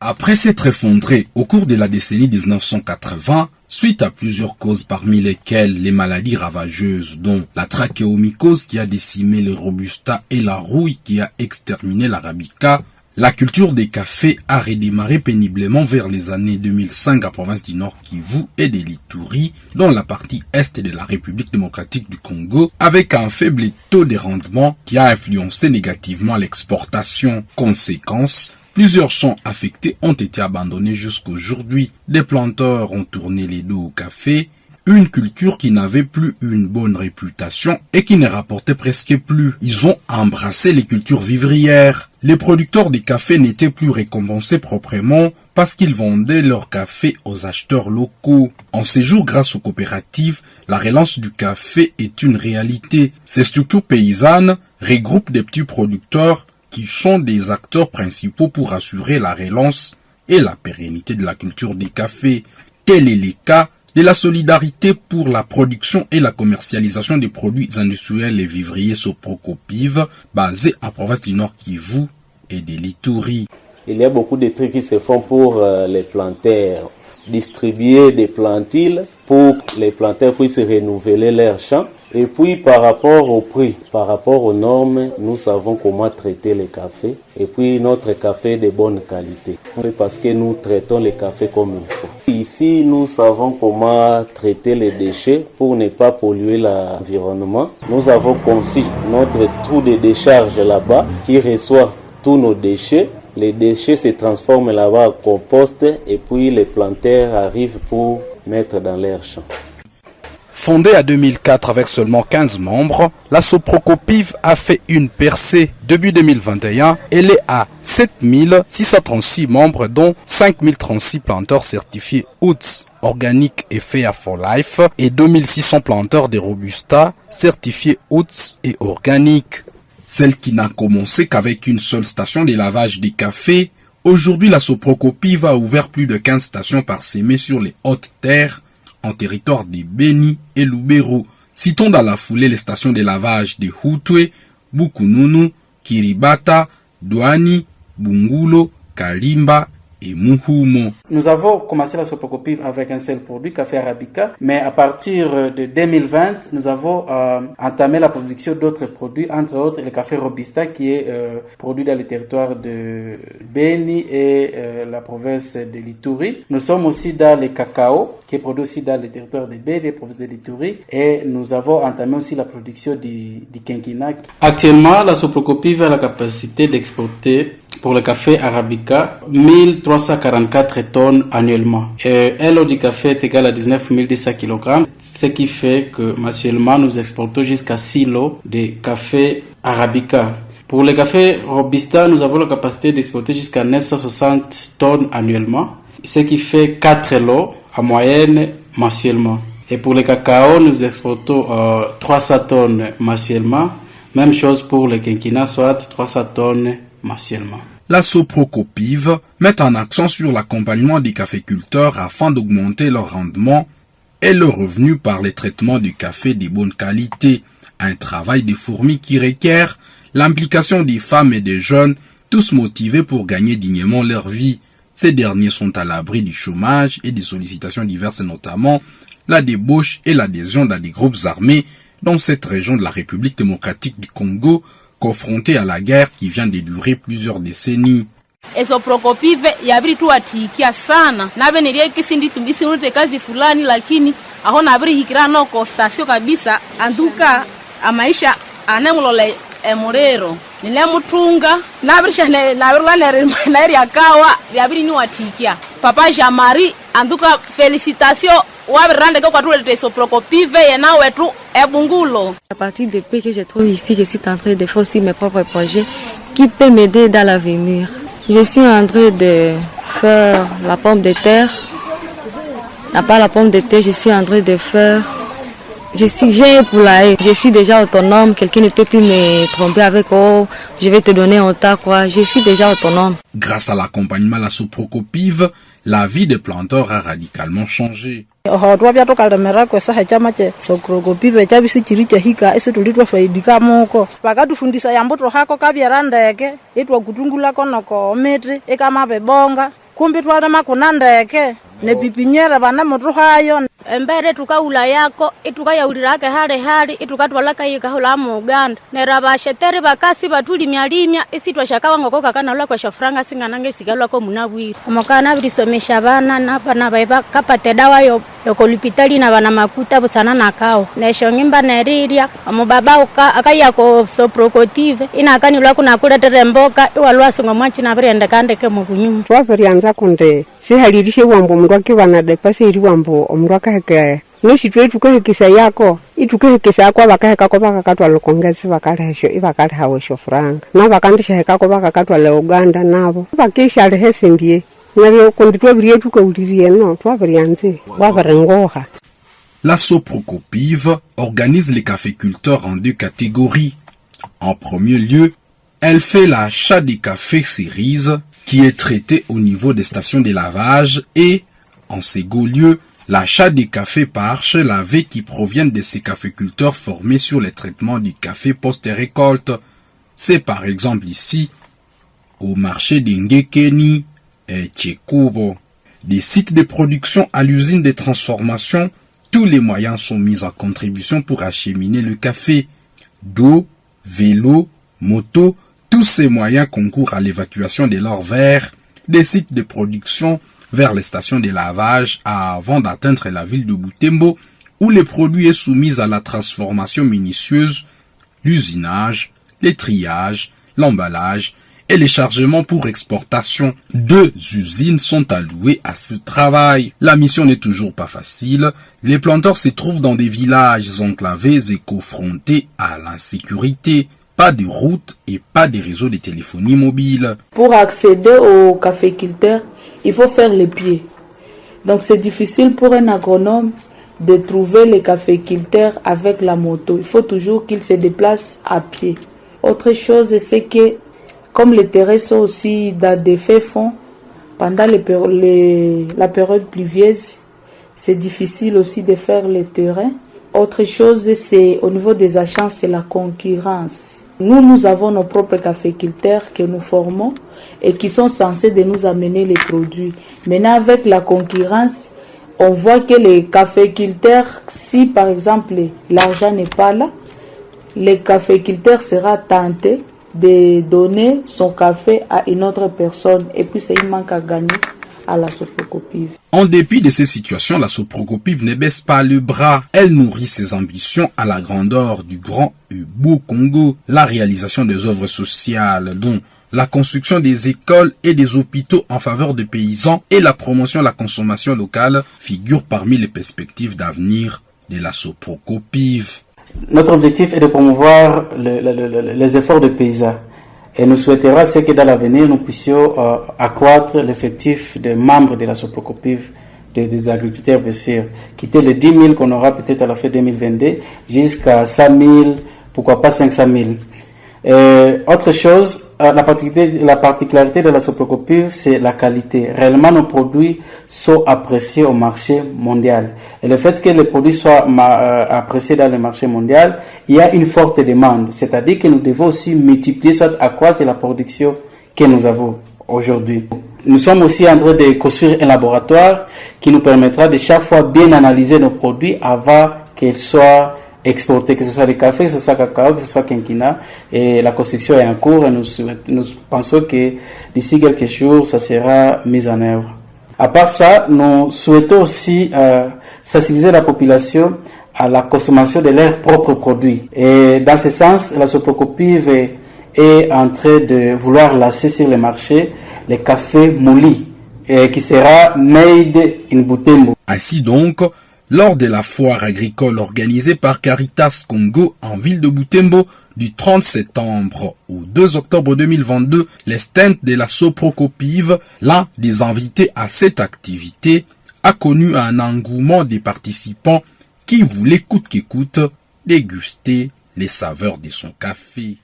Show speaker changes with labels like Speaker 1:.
Speaker 1: Après s'être effondré au cours de la décennie 1980, suite à plusieurs causes parmi lesquelles les maladies ravageuses dont la trachéomycose qui a décimé le robusta et la rouille qui a exterminé l'arabica, la culture des cafés a redémarré péniblement vers les années 2005 à province du Nord Kivu et de l'Ituri, dans la partie est de la République démocratique du Congo, avec un faible taux de rendement qui a influencé négativement l'exportation. Conséquence, plusieurs champs affectés ont été abandonnés jusqu'aujourd'hui. Des planteurs ont tourné les dos au café, une culture qui n'avait plus une bonne réputation et qui ne rapportait presque plus. Ils ont embrassé les cultures vivrières. Les producteurs de café n'étaient plus récompensés proprement parce qu'ils vendaient leur café aux acheteurs locaux. En ces jours, grâce aux coopératives, la relance du café est une réalité. Ces structures paysannes regroupent des petits producteurs qui sont des acteurs principaux pour assurer la relance et la pérennité de la culture des cafés. Tel est le cas de la solidarité pour la production et la commercialisation des produits industriels et vivriers Soprocopiv, basée en province du Nord Kivu et de l'Ituri.
Speaker 2: Il y a beaucoup de trucs qui se font pour les planteurs. Distribuer des plantiles pour que les planteurs puissent renouveler leurs champs. Et puis par rapport au prix, par rapport aux normes, nous savons comment traiter les cafés. Et puis notre café est de bonne qualité. Parce que nous traitons les cafés comme il faut. Ici, nous savons comment traiter les déchets pour ne pas polluer l'environnement. Nous avons conçu notre trou de décharge là-bas qui reçoit tous nos déchets. Les déchets se transforment là-bas en compost et puis les planteurs arrivent pour mettre dans leurs champs.
Speaker 1: Fondée en 2004 avec seulement 15 membres, la Soprocopiv a fait une percée. Début 2021, elle est à 7636 membres dont 5036 planteurs certifiés OOTS, organique et Fair for Life, et 2600 planteurs de Robusta certifiés OOTS et organique. Celle qui n'a commencé qu'avec une seule station de lavage des cafés, aujourd'hui la Soprocopiv a ouvert plus de 15 stations parsemées sur les hautes terres en territoire de Beni et Lubero. Citons dans la foulée les stations de lavage de Hutwe, Bukununu, Kiribata, Douani, Bungulo, Kalimba et Muhumo.
Speaker 3: Nous avons commencé la Soprocopiv avec un seul produit, café arabica, mais à partir de 2020, nous avons entamé la production d'autres produits, entre autres le café robusta qui est produit dans le territoire de Beni et la province de l'Ituri. Nous sommes aussi dans le cacao qui est produit aussi dans le territoire de Beni et la province de l'Ituri, et nous avons entamé aussi la production du quinquina. Actuellement, la Soprocopiv a la capacité d'exporter pour le café arabica 1344 tonnes annuellement. Et l'eau du café est égale à 19 200 kg, ce qui fait que mensuellement nous exportons jusqu'à 6 lots de café arabica. Pour le café robusta, nous avons la capacité d'exporter jusqu'à 960 tonnes annuellement, ce qui fait 4 lots en moyenne mensuellement. Et pour le cacao, nous exportons 300 tonnes mensuellement. Même chose pour le quinquina, soit 300 tonnes mensuellement.
Speaker 1: La Soprocopiv met en accent sur l'accompagnement des caféculteurs afin d'augmenter leur rendement et le revenu par les traitements du café de bonne qualité. Un travail de fourmi qui requiert l'implication des femmes et des jeunes, tous motivés pour gagner dignement leur vie. Ces derniers sont à l'abri du chômage et des sollicitations diverses, notamment la débauche et l'adhésion dans des groupes armés dans cette région de la République démocratique du Congo, confronté à la guerre qui vient de durer plusieurs décennies.
Speaker 4: Soprocopiv yabirituatikia sana nabe niliekisindi tubisinute kazi fulani lakini aho nabiri hikira no kostasio kabisa anduka amaisha anemulole emurero ninemutunga nabirisha nabirulane nairi akawa yabiri ni watikia papa Jamari anduka felicitation.
Speaker 5: À partir des pays que je trouve ici, je suis en train de faire aussi mes propres projets qui peuvent m'aider dans l'avenir. Je suis en train de faire la pomme de terre. À part la pomme de terre, je suis en train de faire... J'ai un poulailler. Je suis déjà autonome. Quelqu'un ne peut plus me tromper avec « Oh, je vais te donner un tas, quoi ». Je suis déjà autonome.
Speaker 1: Grâce à l'accompagnement à la Soprocopiv, la vie des planteurs a radicalement changé.
Speaker 6: kumbi twalema kuna ndeke ne pipinyera bana mutu hayo
Speaker 4: embere tukaula yako itukayaulirake hali itukatwalaka yikahula mu Uganda nerabasheteri bakasi batulimyalimya isitwashakawa ngoko kakana lwa kwa shafranga singanange sigalwa ko munabwiri omokana bilisomesha bana napana baiba kapate dawa yo kolipitali na bana makuta busana nakao neshongimba neriria omubaba akaya ko soprocotive ina kanilwa kuna kuletere mboka iwalwa singo mwachi na birende kandeke mu kunyuma
Speaker 7: twabirianza kunde sihalirishe wambo murwake bana depase iri wambo omurwaka heke noshitwe tukehekisa yako itukehekisa yako bakaheka ko bakakatwa lokongezi bakalesho ibakalehawe shofranga na bakandisha heka ko bakakatwa le Uganda nabo bakisha lehesindie nabyo kunditwe biriye tukaulirie no twabirianze wabarengoha.
Speaker 1: La Soprocopive organise les caféculteurs en 2 catégories. En premier lieu, elle fait l'achat des cafés cerises qui est traité au niveau des stations de lavage et, en second lieu, l'achat des cafés parches lavés qui proviennent de ces caféculteurs formés sur les traitements du café post-récolte. C'est par exemple ici, au marché d'Ingekeni et Tchekubo. Des sites de production à l'usine de transformation, tous les moyens sont mis en contribution pour acheminer le café. Dos, vélo, moto, tous ces moyens concourent à l'évacuation de leurs verres des sites de production vers les stations de lavage avant d'atteindre la ville de Butembo où le produit est soumis à la transformation minutieuse, l'usinage, le triage, l'emballage et les chargements pour exportation. 2 usines sont allouées à ce travail. La mission n'est toujours pas facile. Les planteurs se trouvent dans des villages enclavés et confrontés à l'insécurité. Pas de route et pas de réseau de téléphonie mobile.
Speaker 8: Pour accéder aux caféculteurs, il faut faire les pieds. Donc c'est difficile pour un agronome de trouver les caféculteurs avec la moto. Il faut toujours qu'il se déplace à pied. Autre chose, c'est que comme les terrains sont aussi dans des faits fonds, pendant la période pluvieuse, c'est difficile aussi de faire les terrains. Autre chose, c'est au niveau des achats, c'est la concurrence. Nous avons nos propres caféculteurs que nous formons et qui sont censés de nous amener les produits. Maintenant, avec la concurrence, on voit que les caféculteurs, si par exemple l'argent n'est pas là, le caféculteur sera tenté de donner son café à une autre personne et puis c'est un manque à gagner à la Soprocopive.
Speaker 1: En dépit de ces situations, la Soprocopive ne baisse pas le bras. Elle nourrit ses ambitions à la grandeur du grand et beau Congo. La réalisation des œuvres sociales, dont la construction des écoles et des hôpitaux en faveur des paysans et la promotion de la consommation locale figurent parmi les perspectives d'avenir de la Soprocopive.
Speaker 3: Notre objectif est de promouvoir les efforts des paysans. Et nous souhaiterons que dans l'avenir, nous puissions accroître l'effectif des membres de la Soprocopive des agriculteurs baissiers, quitter les 10 000 qu'on aura peut-être à la fin 2022 jusqu'à 100 000, pourquoi pas 500 000. Autre chose, la particularité de la Soprocopive, c'est la qualité. Réellement, nos produits sont appréciés au marché mondial. Et le fait que les produits soient appréciés dans le marché mondial, il y a une forte demande. C'est-à-dire que nous devons aussi multiplier, soit accroître la production que nous avons aujourd'hui. Nous sommes aussi en train de construire un laboratoire qui nous permettra de chaque fois bien analyser nos produits avant qu'ils soient exporter, que ce soit le café, que ce soit cacao, que ce soit quinquina, et la construction est en cours et nous pensons que d'ici quelques jours, ça sera mis en œuvre. À part ça, nous souhaitons aussi sensibiliser la population à la consommation de leurs propres produits. Et dans ce sens, la Soprocopive est en train de vouloir lancer sur le marché le café mouli, qui sera made in Butembo.
Speaker 1: Ainsi donc, lors de la foire agricole organisée par Caritas Congo en ville de Butembo du 30 septembre au 2 octobre 2022, les stands de la Soprocopive, l'un des invités à cette activité, a connu un engouement des participants qui voulaient coûte que coûte déguster les saveurs de son café.